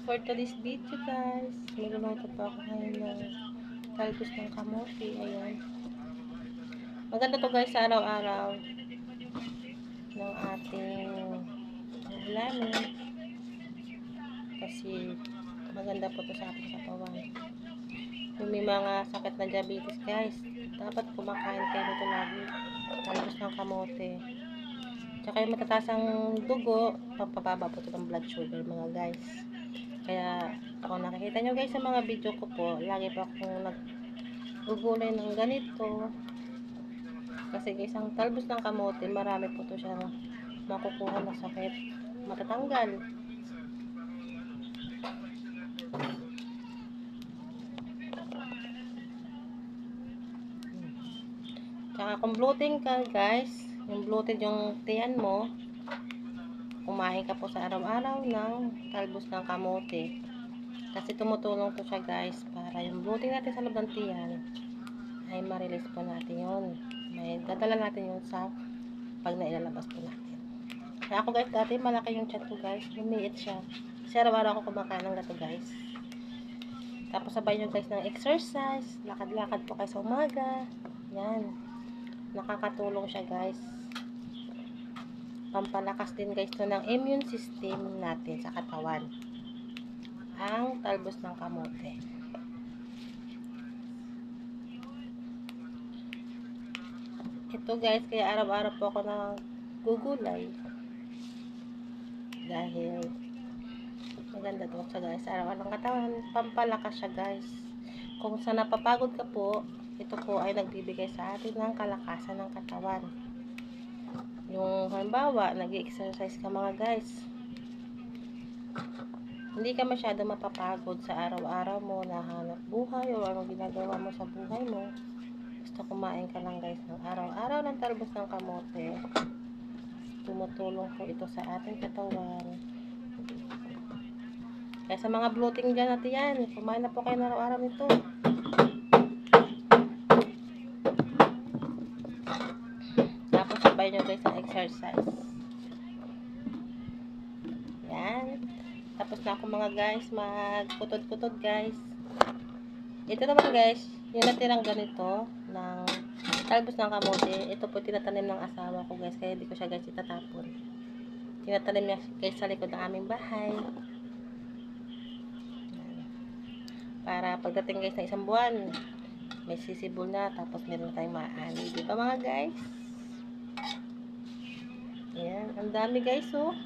For today's video guys, magluluto pa ako ngayon ng talbos ng kamote. Ayan. Maganda to guys sa araw-araw ng ating ulamin. Kasi maganda po to sa ating katawan. Kung may mga sakit na diabetes guys, dapat kumakain kayo nito lagi. Talbos ng kamote. Tsaka yung matataas ang dugo, pampababa po ito ng blood sugar mga guys. Kaya kung nakikita nyo guys sa mga video ko po, lagi pa akong naggugulay ng ganito. Kasi guys, ang talbos ng kamote, marami po ito siyang makukuha na sakit. Matatanggal. Tsaka kung bloating ka guys, yung bloated yung tiyan mo, kumain ka po sa araw-araw ng talbos ng kamote. Kasi tumutulong to siya guys para yung bloating natin sa loob ng tiyan ay ma-release po natin yun. May dadala natin yun sa pag nailalabas po natin. Kaya ako guys, dati malaki yung chat ko guys. Lumiit siya. Kasi araw-araw ako kumakain ng gato guys. Tapos sabay nyo guys ng exercise. Lakad-lakad po kayo sa umaga. Yan. Nakakatulong siya guys. Pampalakas din guys to ng immune system natin sa katawan. Ang talbos ng kamote. Ito guys, kaya araw-araw po ako nagugulay. Dahil maganda to siya guys. Araw-araw ng katawan, pampalakas siya guys. Kung sa napapagod ka po, ito po ay nagbibigay sa atin ng kalakasan ng katawan. Yung halimbawa, nag-exercise ka mga guys. Hindi ka masyado mapapagod sa araw-araw mo, nahanap buhay o anong ginagawa mo sa buhay mo. Basta kumain ka lang guys ng araw-araw ng talbos ng kamote. Tumutulong po ito sa ating katawan. Kaya sa mga bloating dyan natin yan, kumain na po kayo ng araw-araw nito. Tapos sabay nyo guys ang exercise. Yan. Tapos na ako mga guys, magputod-putod guys. Ito naman guys, yung natirang ganito ng talbos ng kamote, ito po tinatanim ng asawa ko guys, kaya hindi ko siya guys itatapon. Tinatanim niya guys sa likod ng aming bahay. Para pagdating guys ng isang buwan, may sisibol na, tapos meron tayong maani. Di ba mga guys? Ayan, ang dami guys oh.